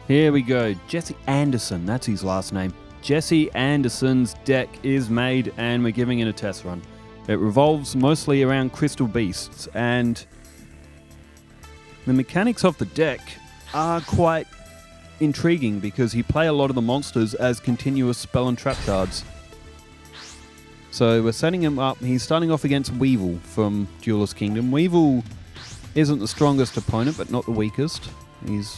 Here we go. Jesse Anderson, that's his last name. Jesse Anderson's deck is made and we're giving it a test run. It revolves mostly around crystal beasts, and the mechanics of the deck are quite intriguing because you play a lot of the monsters as continuous spell and trap cards. So we're setting him up. He's starting off against Weevil from Duelist Kingdom. Weevil isn't the strongest opponent, but not the weakest. He's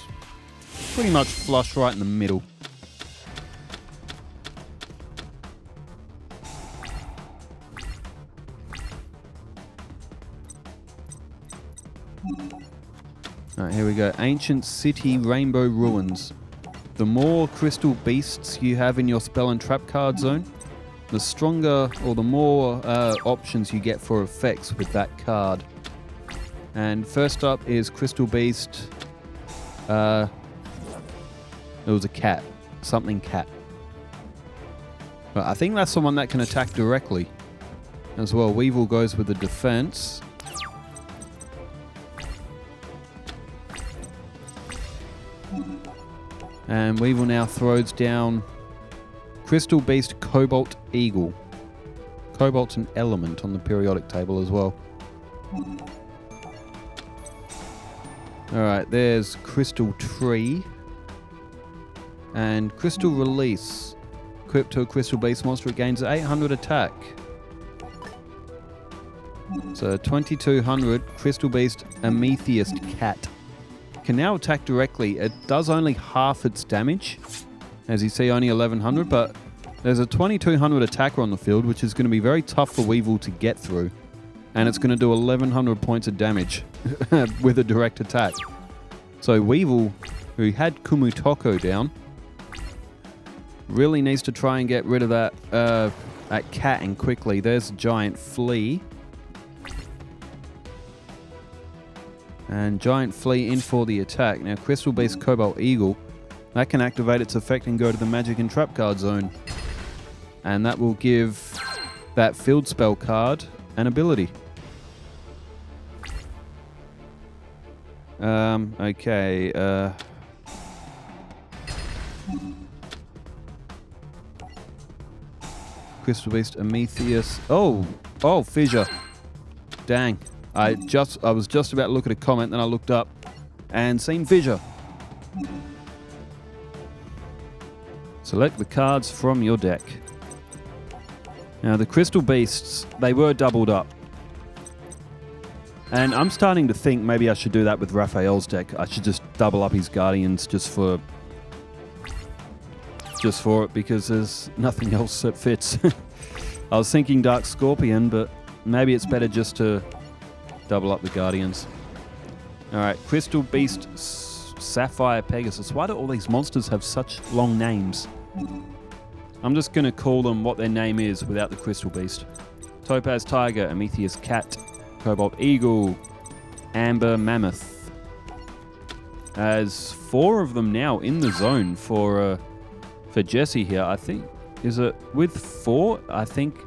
pretty much flush right in the middle. Alright, here we go. Ancient City Rainbow Ruins. The more crystal beasts you have in your spell and trap card zone, the stronger or the more options you get for effects with that card. And first up is Crystal Beast. It was a cat. Something cat. But I think that's the one that can attack directly as well. Weevil goes with the defense. And Weevil now throws down Crystal Beast Cobalt Eagle. Cobalt's an element on the periodic table as well. Alright, there's Crystal Tree. And Crystal Release. Equipped to a Crystal Beast monster, it gains 800 attack. So 2200 Crystal Beast Amethyst Cat. Can now attack directly. It does only half its damage. As you see, only 1100, but there's a 2200 attacker on the field, which is going to be very tough for Weevil to get through. And it's going to do 1100 points of damage with a direct attack. So Weevil, who had Kumutoko down, really needs to try and get rid of that cat and quickly. There's Giant Flea. And Giant Flea in for the attack. Now Crystal Beast Cobalt Eagle, that can activate its effect and go to the magic and trap card zone. And that will give that field spell card an ability. Okay. Crystal Beast Amethyst. Oh, fissure. Dang. I was just about to look at a comment, then I looked up and seen fissure. Select the cards from your deck. Now the Crystal Beasts, they were doubled up. And I'm starting to think maybe I should do that with Raphael's deck. I should just double up his Guardians just for it, because there's nothing else that fits. I was thinking Dark Scorpion, but maybe it's better just to double up the Guardians. Alright, Crystal Beast Sapphire Pegasus. Why do all these monsters have such long names? I'm just going to call them what their name is without the Crystal Beast. Topaz Tiger, Amethyst Cat, Cobalt Eagle, Amber Mammoth. As 4 of them now in the zone for Jesse here. I think, is it with 4? I think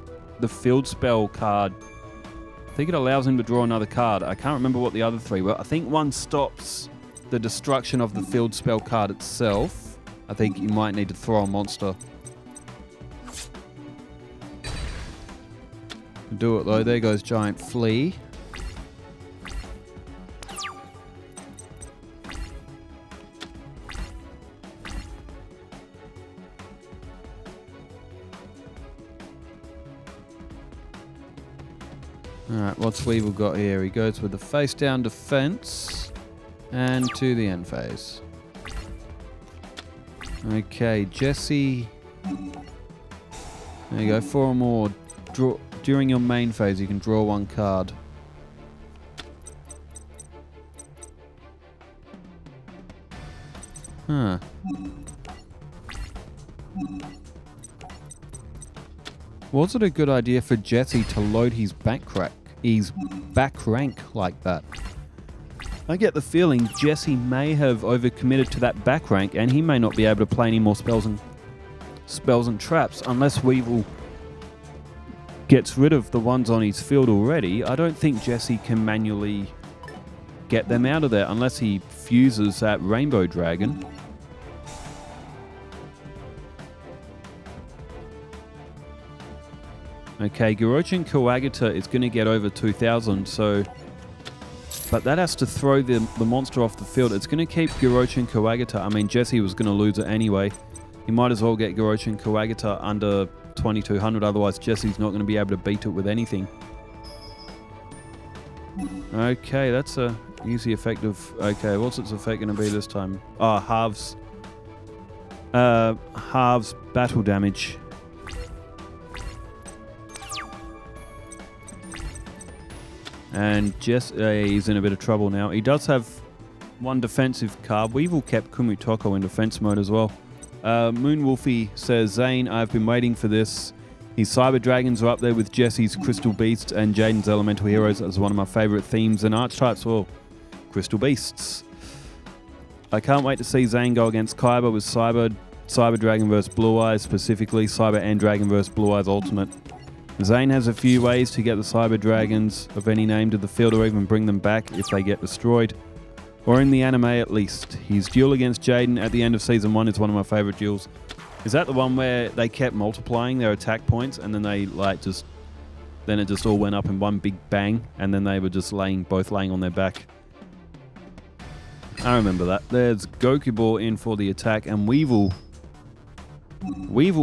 the field spell card, I think it allows him to draw another card. I can't remember what the other 3 were. I think one stops the destruction of the field spell card itself. I think you might need to throw a monster. Do it though. There goes Giant Flea. Alright, what's Weevil got here? He goes with the face down defense and to the end phase. Okay, Jesse. There you go, 4 more. Draw. During your main phase, you can draw 1 card. Huh. Was it a good idea for Jesse to load his back rank like that? I get the feeling Jesse may have overcommitted to that back rank, and he may not be able to play any more spells and traps unless Weevil gets rid of the ones on his field already. I don't think Jesse can manually get them out of there unless he fuses that Rainbow Dragon. Okay, Girochin Coagita is going to get over 2,000, so... But that has to throw the monster off the field. It's going to keep Girochin Coagita. I mean, Jesse was going to lose it anyway. He might as well get Girochin Coagita under 2,200, otherwise Jesse's not going to be able to beat it with anything. Okay, that's a easy effect of... Okay, what's its effect going to be this time? Oh, halves. Halves battle damage. And he's in a bit of trouble now. He does have one defensive card. Weevil kept Kumutoko in defense mode as well. Moonwolfie says, Zane, I've been waiting for this. His Cyber Dragons are up there with Jesse's Crystal Beasts and Jaden's Elemental Heroes as one of my favourite themes and archetypes. Well, Crystal Beasts. I can't wait to see Zane go against Kaiba with Cyber Dragon vs Blue Eyes, specifically Cyber and Dragon vs Blue Eyes Ultimate. Zane has a few ways to get the Cyber Dragons of any name to the field or even bring them back if they get destroyed. Or in the anime at least. His duel against Jaden at the end of Season 1 is one of my favourite duels. Is that the one where they kept multiplying their attack points and then they then it just all went up in one big bang and then they were just both laying on their back? I remember that. There's Gokubor in for the attack and Weevil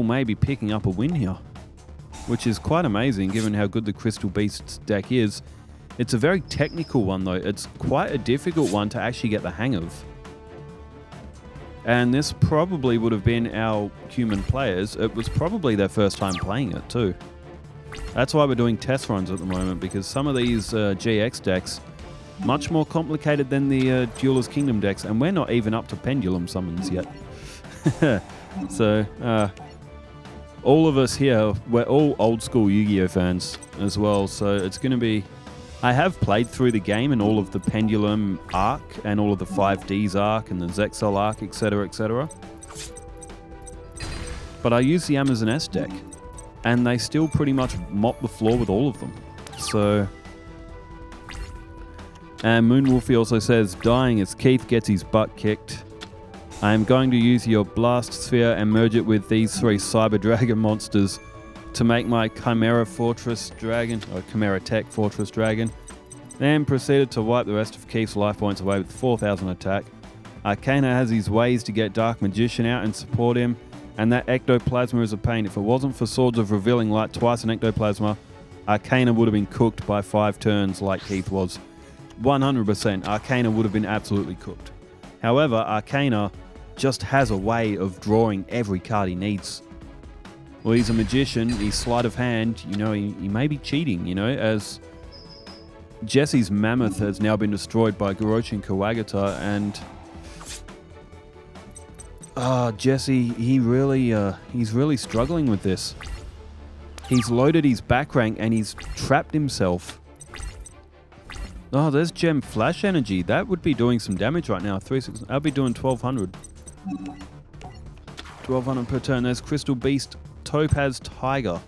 may be picking up a win here, which is quite amazing given how good the Crystal Beasts deck is. It's a very technical one though. It's quite a difficult one to actually get the hang of. And this probably would have been our human players. It was probably their first time playing it too. That's why we're doing test runs at the moment, because some of these GX decks, much more complicated than the Duelist Kingdom decks, and we're not even up to Pendulum summons yet. So, all of us here, we're all old school Yu-Gi-Oh fans as well, so it's going to be... I have played through the game and all of the Pendulum arc and all of the 5Ds arc and the Zexal arc, etc, etc. But I use the Amazon S deck and they still pretty much mop the floor with all of them. So... And Moonwolfie also says, dying as Keith gets his butt kicked. I am going to use your Blast Sphere and merge it with these 3 Cyber Dragon monsters to make my Chimera Fortress Dragon, or Chimera Tech Fortress Dragon. Then proceeded to wipe the rest of Keith's life points away with 4,000 attack. Arcana has his ways to get Dark Magician out and support him, and that Ectoplasma is a pain. If it wasn't for Swords of Revealing Light twice an Ectoplasma, Arcana would have been cooked by 5 turns like Keith was. 100% Arcana would have been absolutely cooked. However, Arcana just has a way of drawing every card he needs. Well, he's a magician, he's sleight of hand, you know, he may be cheating, you know, as Jesse's Mammoth has now been destroyed by Girochin Coagita, and Jesse, he's really struggling with this. He's loaded his back rank and he's trapped himself. Oh, there's Gem Flash Energy. That would be doing some damage right now. 3-6. I'll be doing 1,200. 1,200 per turn. There's Crystal Beast Topaz Tiger.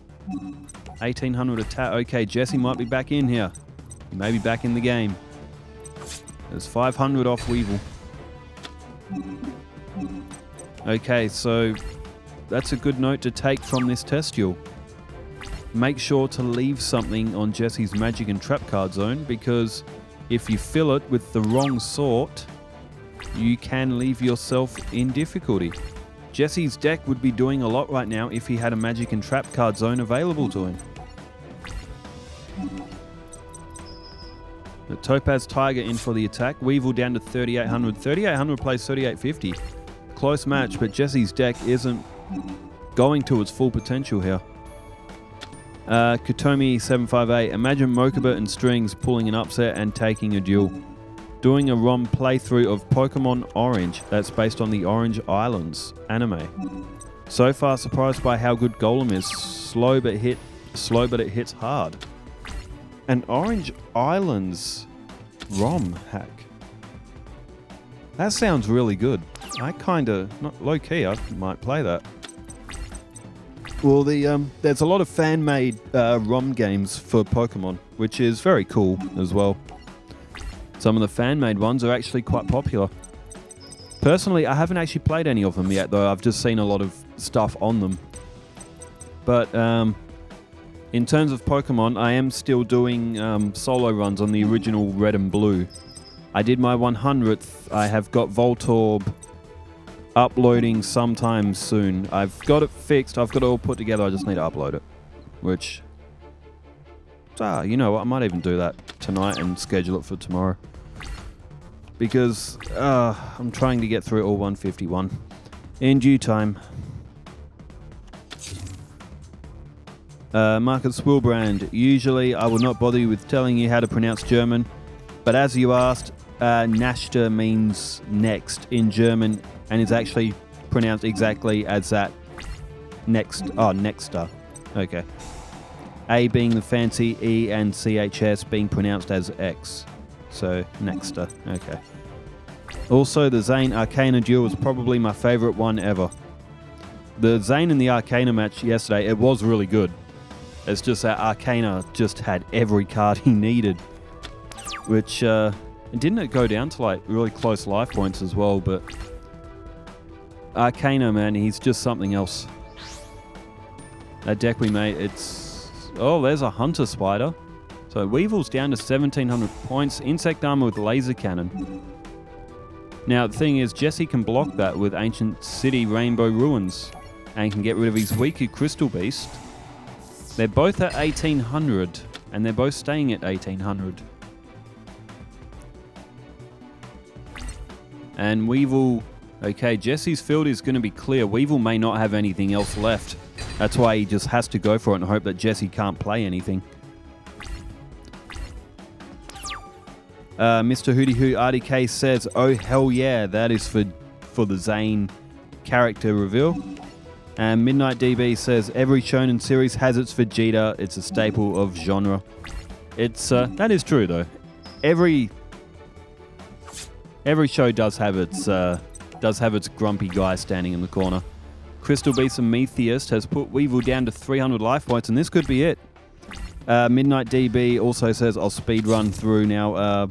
1,800 attack. Okay, Jesse might be back in here. He may be back in the game. There's 500 off Weevil. Okay, so that's a good note to take from this test duel. Make sure to leave something on Jesse's Magic and Trap card zone, because if you fill it with the wrong sort, you can leave yourself in difficulty. Jesse's deck would be doing a lot right now if he had a Magic and Trap card zone available to him. The Topaz Tiger in for the attack. Weevil down to 3,800. 3,800 plays 3,850. Close match, but Jesse's deck isn't going to its full potential here. Katomi758. Imagine Mokuba and Strings pulling an upset and taking a duel. Doing a ROM playthrough of Pokemon Orange that's based on the Orange Islands anime. So far surprised by how good Golem is. Slow but it hits hard. An Orange Islands ROM hack. That sounds really good. I kinda, not low key, I might play that. Well, there's a lot of fan-made ROM games for Pokemon, which is very cool as well. Some of the fan-made ones are actually quite popular. Personally, I haven't actually played any of them yet, though. I've just seen a lot of stuff on them. But In terms of Pokemon, I am still doing solo runs on the original Red and Blue. I did my 100th. I have got Voltorb uploading sometime soon. I've got it fixed. I've got it all put together. I just need to upload it. Which, you know what? I might even do that tonight and schedule it for tomorrow. Because I'm trying to get through all 151 in due time. Marcus Wilbrand. Usually I will not bother you with telling you how to pronounce German, but as you asked, Nashta means next in German and is actually pronounced exactly as that. Next. Oh, nexta. Okay. A being the fancy, E and CHS being pronounced as X. So, nexta. Okay. Also, the Zane Arcana duel was probably my favorite one ever. The Zane and the Arcana match yesterday, it was really good. It's just that Arcana just had every card he needed. Which, didn't it go down to like really close life points as well, but Arcana, man, he's just something else. That deck we made, it's... Oh, there's a Hunter Spider. So Weevil's down to 1,700 points. Insect Armor with Laser Cannon. Now, the thing is, Jesse can block that with Ancient City Rainbow Ruins and can get rid of his weaker Crystal Beast. They're both at 1,800, and they're both staying at 1,800. And Weevil... Okay, Jesse's field is going to be clear. Weevil may not have anything else left. That's why he just has to go for it and hope that Jesse can't play anything. Mr. Hootie Hoo RDK says, oh hell yeah, that is for the Zane character reveal. And Midnight DB says, every shonen series has its Vegeta. It's a staple of genre. It's that is true though. Every show does have its grumpy guy standing in the corner. Crystal Beast and Metheist has put Weevil down to 300 life points, and this could be it. Midnight DB also says, I'll speed run through now.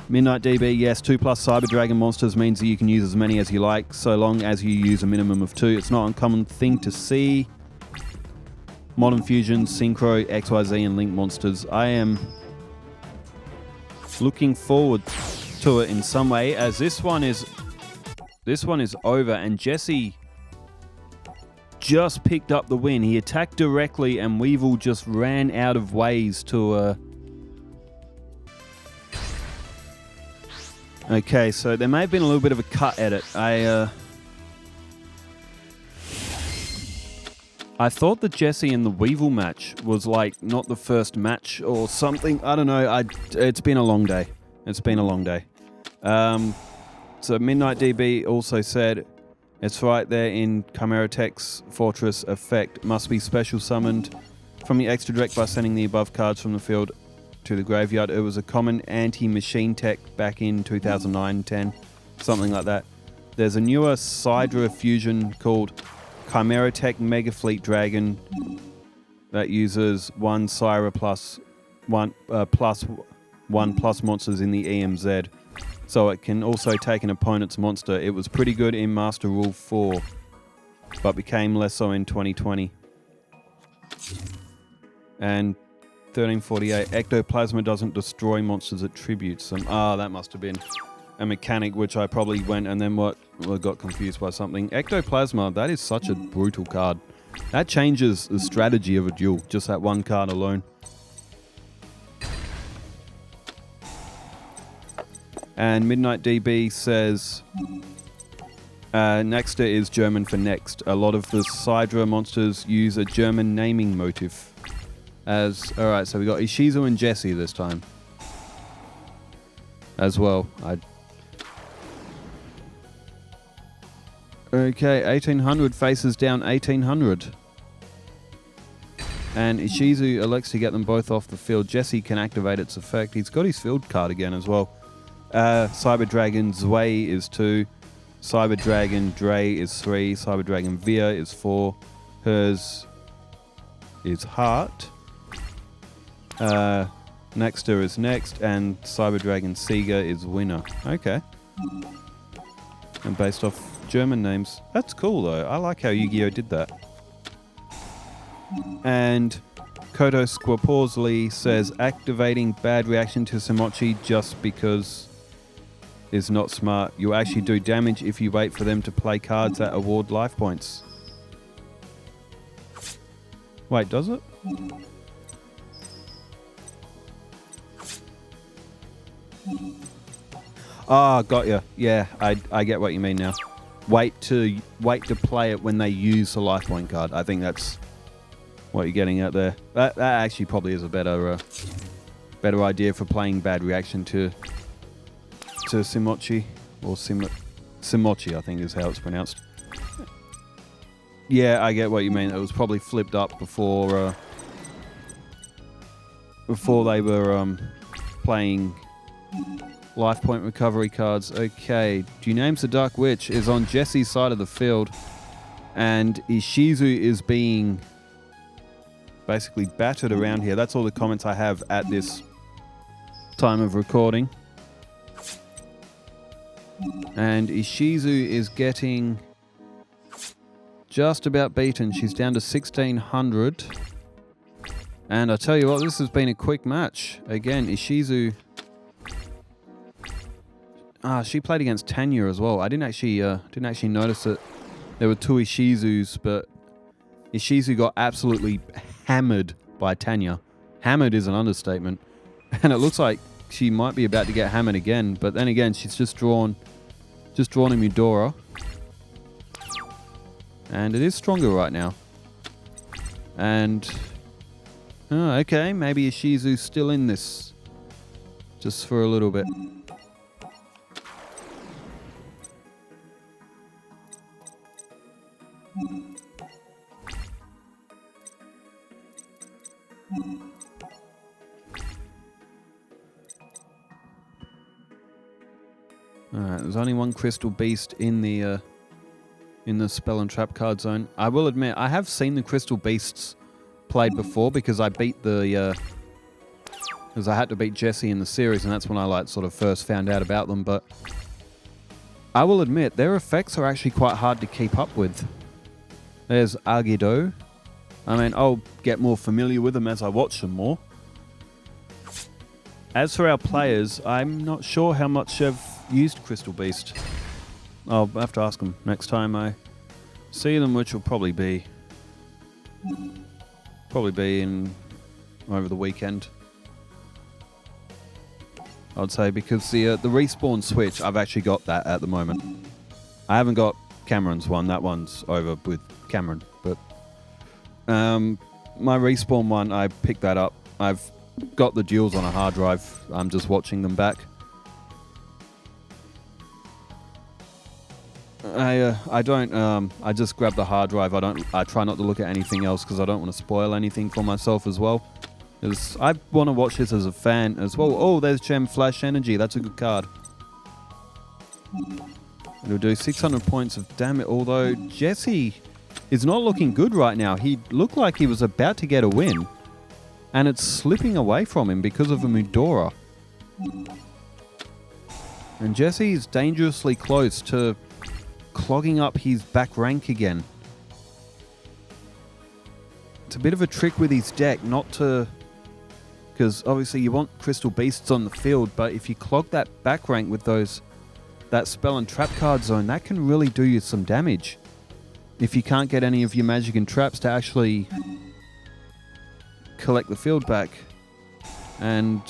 Midnight DB, yes, 2+ Cyber Dragon monsters means that you can use as many as you like, so long as you use a minimum of 2. It's not an uncommon thing to see. Modern Fusion, Synchro, XYZ, and Link monsters. I am looking forward to it in some way, as this one is over, and Jesse just picked up the win. He attacked directly, and Weevil just ran out of ways to... Okay, so there may have been a little bit of a cut edit. I thought the Jesse and the Weevil match was like not the first match or something. I don't know. It's been a long day. It's been a long day. So Midnight DB also said, it's right there in Chimera Tech's Fortress effect. Must be special summoned from the extra deck by sending the above cards from the field to the graveyard. It was a common anti-machine tech back in 2009-10, something like that. There's a newer Sidra fusion called Chimera Tech Mega Fleet Dragon that uses 1 Syra plus 1 plus monsters in the EMZ. So it can also take an opponent's monster. It was pretty good in Master Rule 4, but became less so in 2020. And 1348, Ectoplasma doesn't destroy monsters, it tributes them. That must have been a mechanic which I probably went and then got confused by something. Ectoplasma, that is such a brutal card. That changes the strategy of a duel, just that one card alone. And Midnight DB says, Nexta is German for next. A lot of the Sidra monsters use a German naming motif. Alright, so we got Ishizu and Jesse this time. As well. Okay, 1800 faces down 1800. And Ishizu elects to get them both off the field. Jesse can activate its effect. He's got his field card again as well. Cyber Dragon Zwei is 2. Cyber Dragon Dre is 3. Cyber Dragon Via is 4. Hers is Heart. Nexter is next, and Cyber Dragon Sega is winner. Okay. And based off German names. That's cool though. I like how Yu-Gi-Oh did that. And Koto Squaporsely says activating bad reaction to Simochi just because is not smart. You actually do damage if you wait for them to play cards that award life points. Wait, does it? Ah, got you. Yeah, I get what you mean now. Wait to play it when they use the life point card. I think that's what you're getting at there. That actually probably is a better idea for playing bad reaction to Simochi or Simochi, I think is how it's pronounced. Yeah, I get what you mean. It was probably flipped up before they were playing life point recovery cards. Okay, Duname's the Dark Witch is on Jesse's side of the field, and Ishizu is being basically battered around here. That's all the comments I have at this time of recording. And Ishizu is getting just about beaten. She's down to 1600. And I tell you what, this has been a quick match. Again, Ishizu... she played against Tanya as well. I didn't actually notice that there were two Ishizus, but Ishizu got absolutely hammered by Tanya. Hammered is an understatement. And it looks like she might be about to get hammered again, but then again, she's just drawn a Mudora. And it is stronger right now. And okay, maybe Ishizu's still in this just for a little bit. Alright, there's only one Crystal Beast in the Spell and Trap card zone. I will admit, I have seen the Crystal Beasts played before because I beat because I had to beat Jesse in the series, and that's when I sort of first found out about them. But I will admit, their effects are actually quite hard to keep up with. There's yugioh. I mean, I'll get more familiar with them as I watch them more. As for our players, I'm not sure how much I've used Crystal Beast. I'll have to ask them next time I see them, which will probably be in over the weekend, I'd say, because the respawn switch, I've actually got that at the moment. I haven't got Cameron's one. That one's over with Cameron, but my respawn one, I picked that up. I've got the duels on a hard drive. I'm just watching them back. I don't. I just grab the hard drive. I try not to look at anything else because I don't want to spoil anything for myself as well. Because I want to watch this as a fan as well. Oh, there's Gem Flash Energy. That's a good card. It'll do 600 points of damage. Although Jesse is not looking good right now. He looked like he was about to get a win, and it's slipping away from him because of a Mudora. And Jesse is dangerously close to clogging up his back rank again. It's a bit of a trick with his deck not to... Because obviously you want Crystal Beasts on the field, but if you clog that back rank with that Spell and Trap card zone, that can really do you some damage. If you can't get any of your magic and traps to actually collect the field back. And...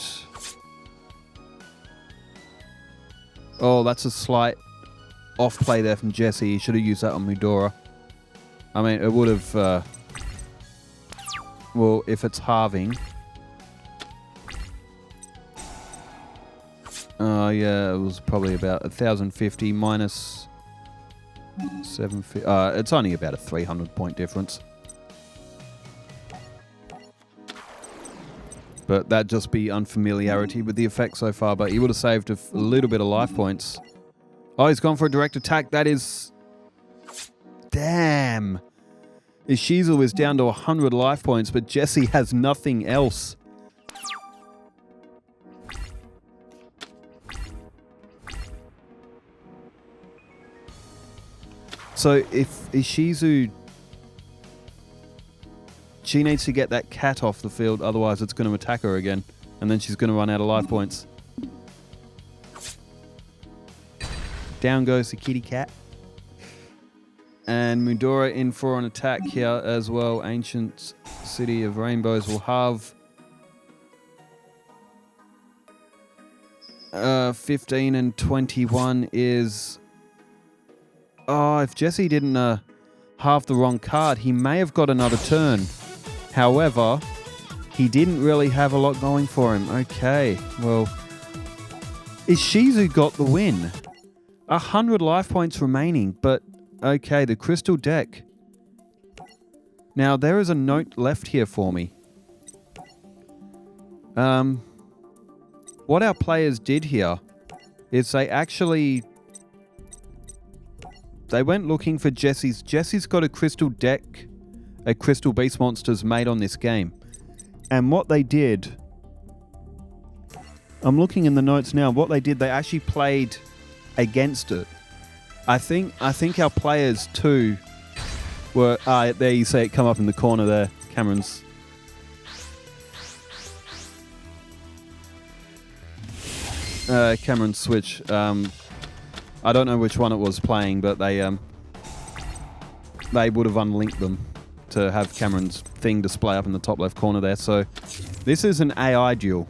oh, that's a slight off play there from Jesse. He should have used that on Mudora. I mean, it would have... well, if it's halving... yeah, it was probably about 1,050 minus 750. It's only about a 300 point difference. But that'd just be unfamiliarity with the effect so far. But he would have saved a little bit of life points. Oh, he's gone for a direct attack. That is... damn. Ishizu is down to 100 life points, but Jesse has nothing else. So if Ishizu She needs to get that cat off the field, otherwise it's going to attack her again. And then she's going to run out of life points. Down goes the kitty cat. And Mudora in for an attack here as well. Ancient City of Rainbows will have 15 and 21 is... Oh, if Jesse didn't halve the wrong card, he may have got another turn. However, he didn't really have a lot going for him. Okay, well... Is Shizu got the win? 100 life points remaining, but... Okay, the crystal deck. Now, there is a note left here for me. What our players did here is they actually... They went looking for Jesse's. Jesse's got a crystal deck, a crystal beast monsters made on this game. And what they did... I'm looking in the notes now. What they did, they actually played against it. I think our players too were... there you see it come up in the corner there. Cameron's... Cameron's Switch. I don't know which one it was playing, but they would have unlinked them to have Cameron's thing display up in the top left corner there. So this is an AI duel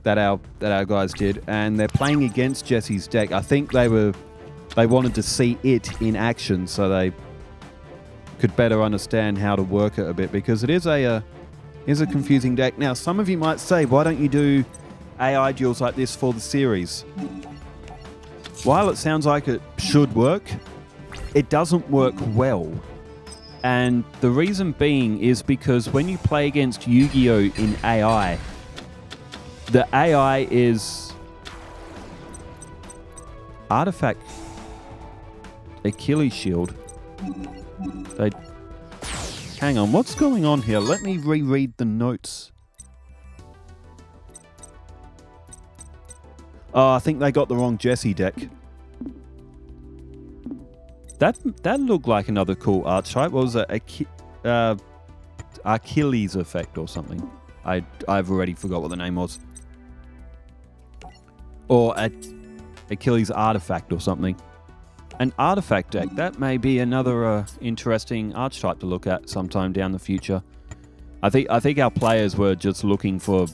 that our guys did, and they're playing against Jesse's deck. I think they wanted to see it in action so they could better understand how to work it a bit, because it is a confusing deck. Now, some of you might say, why don't you do AI duels like this for the series? While it sounds like it should work, it doesn't work well. And the reason being is because when you play against Yu-Gi-Oh! In AI, the AI is artifact Achilles shield. Hang on, what's going on here? Let me reread the notes. Oh, I think they got the wrong Jesse deck. That looked like another cool archetype. What was it? Achilles effect or something. I've already forgot what the name was. Or Achilles artifact or something. An artifact deck. That may be another interesting archetype to look at sometime down the future. I think our players were just looking for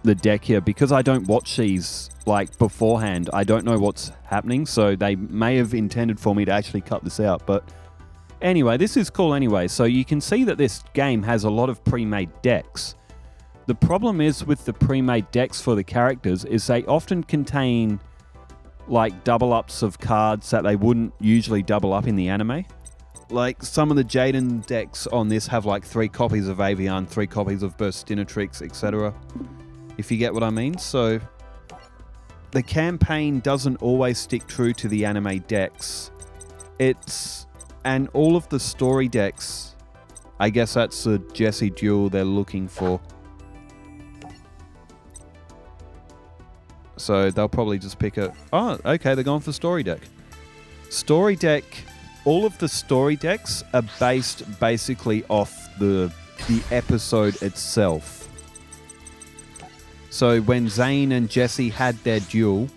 the deck here, because I don't watch these like beforehand. I don't know what's happening, so they may have intended for me to actually cut this out. But anyway, this is cool anyway. So you can see that this game has a lot of pre-made decks. The problem is with the pre-made decks for the characters is they often contain like double ups of cards that they wouldn't usually double up in the anime. Like some of the Jaden decks on this have like 3 copies of Avian, 3 copies of Burstinatrix, etc. If you get what I mean. So the campaign doesn't always stick true to the anime decks. And all of the story decks, I guess that's the Jesse duel they're looking for. So they'll probably just pick a... Oh, okay, they're going for story deck. Story deck... All of the story decks are based basically off the episode itself. So when Zane and Jesse had their duel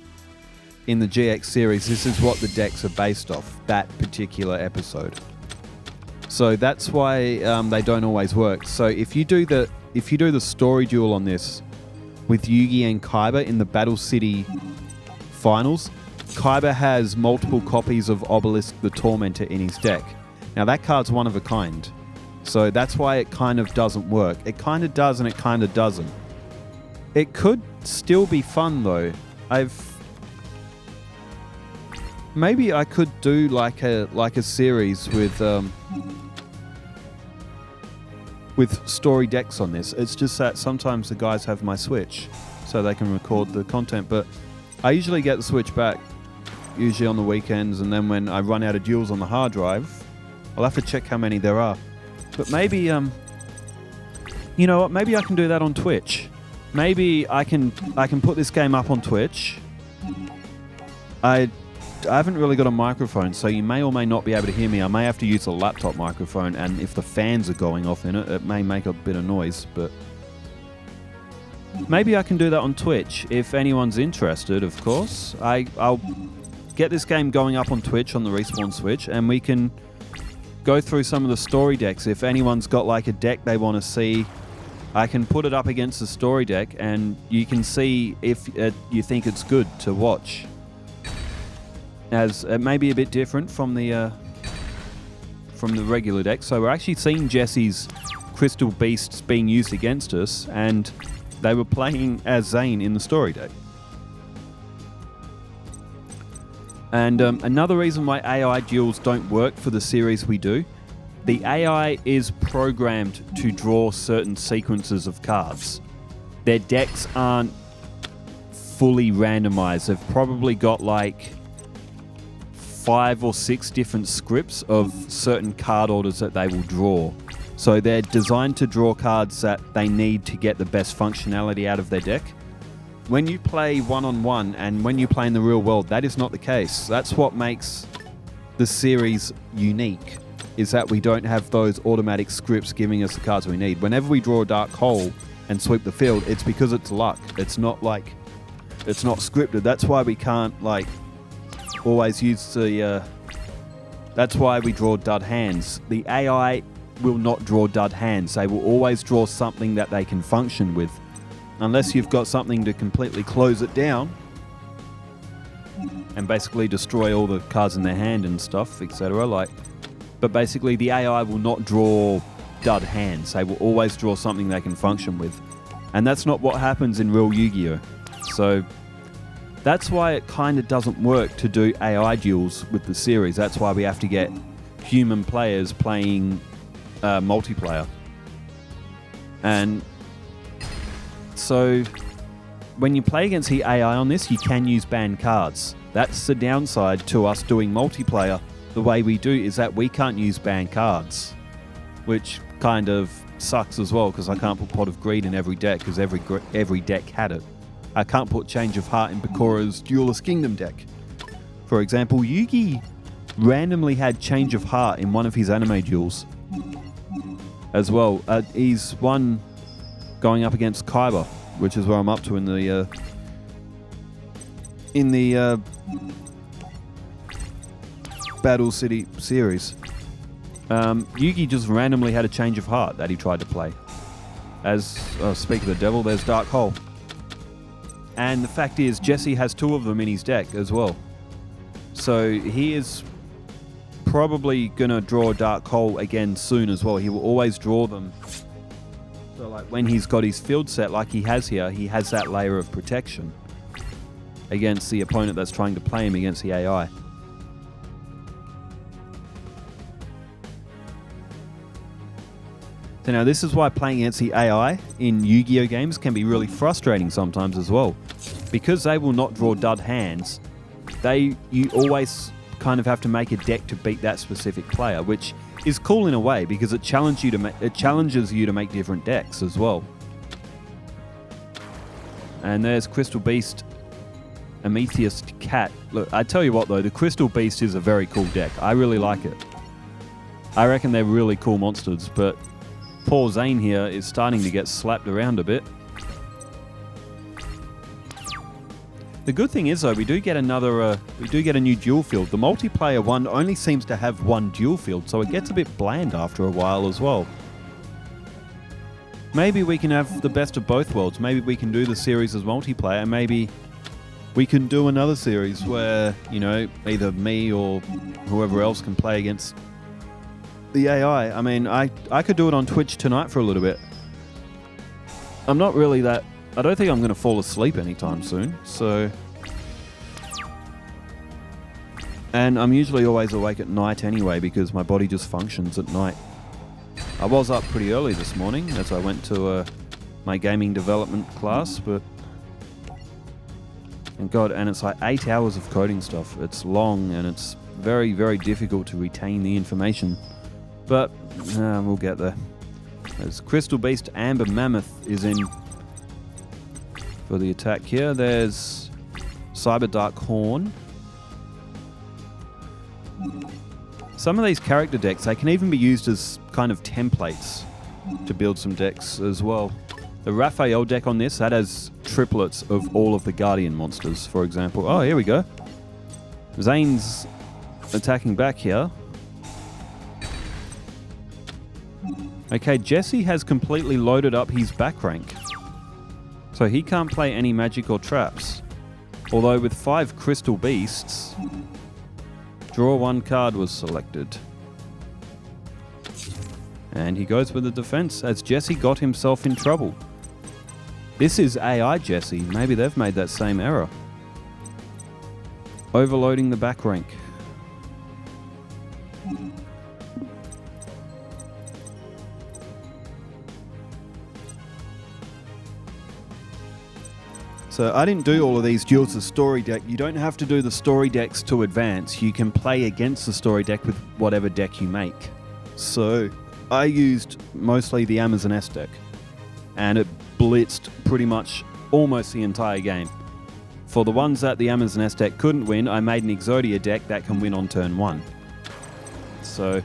in the GX series, this is what the decks are based off, that particular episode. So that's why they don't always work. So if you do the story duel on this with Yugi and Kaiba in the Battle City finals, Kaiba has multiple copies of Obelisk the Tormentor in his deck. Now that card's one of a kind. So that's why it kind of doesn't work. It kind of does and it kind of doesn't. It could still be fun though. Maybe I could do like a series with story decks on this. It's just that sometimes the guys have my Switch so they can record the content, but I usually get the Switch back usually on the weekends, and then when I run out of duels on the hard drive, I'll have to check how many there are. But maybe you know what, maybe I can do that on Twitch. Maybe I can put this game up on Twitch. I I haven't really got a microphone, so you may or may not be able to hear me. I may have to use a laptop microphone, and if the fans are going off in it, it may make a bit of noise, but maybe I can do that on Twitch if anyone's interested, of course. I'll get this game going up on Twitch on the Respawn Switch, and we can go through some of the story decks. If anyone's got like a deck they want to see, I can put it up against the story deck, and you can see if you think it's good to watch. As it may be a bit different from the regular deck. So we're actually seeing Jesse's Crystal Beasts being used against us, and they were playing as Zane in the story deck. And another reason why AI duels don't work for the series we do, the AI is programmed to draw certain sequences of cards. Their decks aren't fully randomized. They've probably got like 5 or 6 different scripts of certain card orders that they will draw. So they're designed to draw cards that they need to get the best functionality out of their deck. When you play one-on-one and when you play in the real world, that is not the case. That's what makes the series unique, is that we don't have those automatic scripts giving us the cards we need. Whenever we draw a dark hole and sweep the field, it's because it's luck. It's not scripted. That's why we can't like always use the that's why we draw dud hands. The AI will not draw dud hands. They will always draw something that they can function with, unless you've got something to completely close it down and basically destroy all the cards in their hand and stuff, etc. But basically the AI will not draw dud hands. They will always draw something they can function with, and that's not what happens in real Yu-Gi-Oh. So that's why it kind of doesn't work to do AI duels with the series. That's why we have to get human players playing multiplayer. And so when you play against the AI on this, you can use banned cards. That's the downside to us doing multiplayer the way we do, is that we can't use banned cards, which kind of sucks as well, because I can't put Pot of Greed in every deck, because every deck had it. I can't put Change of Heart in Bakura's Duelist Kingdom deck. For example, Yugi randomly had Change of Heart in one of his anime duels as well. He's won going up against Kaiba, which is where I'm up to in the Battle City series. Yugi just randomly had a Change of Heart that he tried to play. As speak of the devil, there's Dark Hole. And the fact is, Jesse has 2 of them in his deck as well. So he is probably going to draw Dark Hole again soon as well. He will always draw them. So like when he's got his field set like he has here, he has that layer of protection against the opponent that's trying to play him against the AI. So now this is why playing against the AI in Yu-Gi-Oh games can be really frustrating sometimes as well. Because they will not draw dud hands, you always kind of have to make a deck to beat that specific player, which is cool in a way because it challenges you to make different decks as well. And there's Crystal Beast, Amethyst Cat. Look, I tell you what though, the Crystal Beast is a very cool deck. I really like it. I reckon they're really cool monsters, but poor Zane here is starting to get slapped around a bit. The good thing is though, we do get a new dual field. The multiplayer one only seems to have one dual field, so it gets a bit bland after a while as well. Maybe we can have the best of both worlds. Maybe we can do the series as multiplayer, and maybe we can do another series where, you know, either me or whoever else can play against the AI. I mean, I could do it on Twitch tonight for a little bit. I'm not really that... I don't think I'm going to fall asleep anytime soon, so... And I'm usually always awake at night anyway, because my body just functions at night. I was up pretty early this morning as I went to my gaming development class, but... And God, and it's like 8 hours of coding stuff. It's long and it's very, very difficult to retain the information. But we'll get there. There's Crystal Beast Amber Mammoth is in for the attack here. There's Cyber Dark Horn. Some of these character decks, they can even be used as kind of templates to build some decks as well. The Raphael deck on this, that has triplets of all of the Guardian monsters, for example. Oh, here we go. Zane's attacking back here. Okay, Jesse has completely loaded up his back rank. So he can't play any magic or traps. Although with 5 crystal beasts, draw 1 card was selected. And he goes with the defense as Jesse got himself in trouble. This is AI Jesse. Maybe they've made that same error. Overloading the back rank. So I didn't do all of these duels as story deck. You don't have to do the story decks to advance. You can play against the story deck with whatever deck you make. So I used mostly the Amazon S deck, and it blitzed pretty much almost the entire game. For the ones that the Amazon S deck couldn't win, I made an Exodia deck that can win on turn 1. So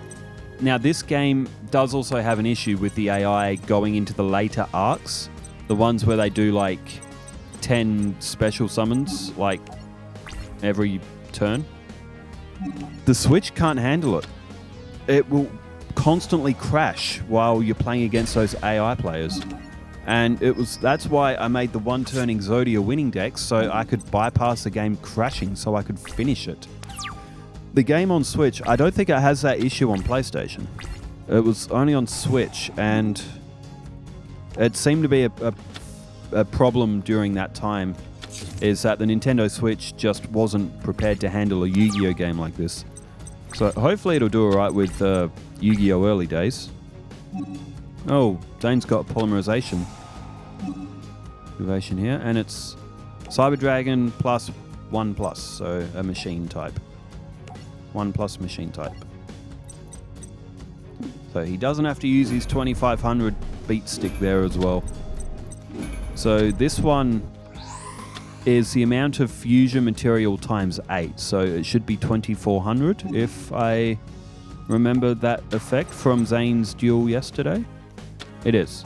now this game does also have an issue with the AI going into the later arcs, the ones where they do like 10 special summons like every turn. The Switch can't handle it. It will constantly crash while you're playing against those AI players. And that's why I made the 1-turn Exodia winning deck, so I could bypass the game crashing so I could finish it. The game on Switch, I don't think it has that issue on PlayStation. It was only on Switch, and it seemed to be a problem during that time, is that the Nintendo Switch just wasn't prepared to handle a Yu-Gi-Oh game like this. So hopefully it'll do alright with Yu-Gi-Oh early days. Oh, Dane's got polymerization activation here, and it's Cyber Dragon plus 1+, so a machine type. 1+ machine type. So he doesn't have to use his 2500 beat stick there as well. So this one is the amount of fusion material times 8. So it should be 2400 if I remember that effect from Zane's duel yesterday. It is.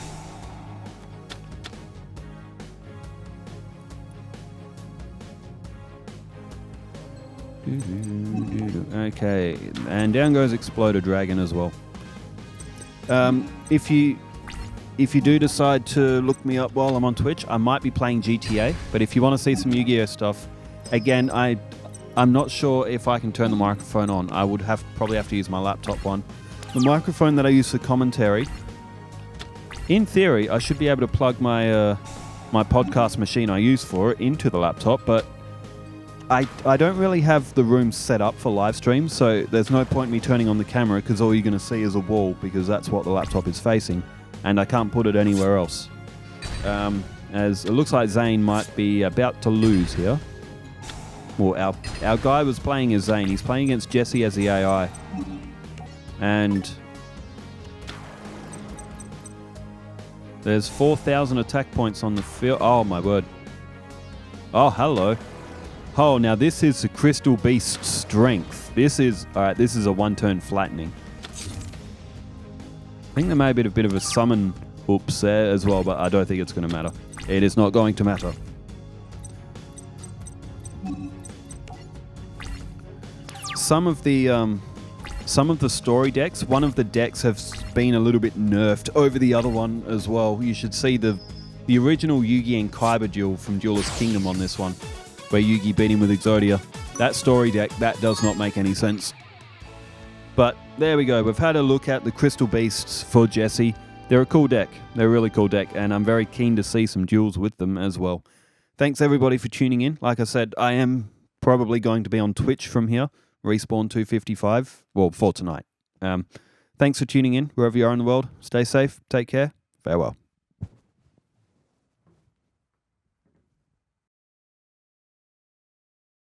Okay, and down goes Exploder Dragon as well. If you do decide to look me up while I'm on Twitch, I might be playing GTA, but if you want to see some Yu-Gi-Oh stuff, again, I'm not sure if I can turn the microphone on. I would probably have to use my laptop one. The microphone that I use for commentary, in theory, I should be able to plug my my podcast machine I use for it into the laptop, but I don't really have the room set up for live streams, so there's no point in me turning on the camera because all you're going to see is a wall because that's what the laptop is facing. And I can't put it anywhere else. As it looks like Zane might be about to lose here. Well, our guy was playing as Zane. He's playing against Jesse as the AI. And there's 4,000 attack points on the field. Oh, my word. Oh, hello. Oh, now this is the Crystal Beast strength. This is a 1-turn flattening. I think there may be a bit of a summon oops there as well, but I don't think it's going to matter. It is not going to matter. Some of the story decks, one of the decks has been a little bit nerfed over the other one as well. You should see the original Yugi and Kaiba duel from Duelist Kingdom on this one, where Yugi beat him with Exodia. That story deck, that does not make any sense. But there we go. We've had a look at the Crystal Beasts for Jesse. They're a cool deck. They're a really cool deck, and I'm very keen to see some duels with them as well. Thanks everybody for tuning in. Like I said, I am probably going to be on Twitch from here, Respawn 255, well, for tonight. Thanks for tuning in wherever you are in the world. Stay safe. Take care. Farewell.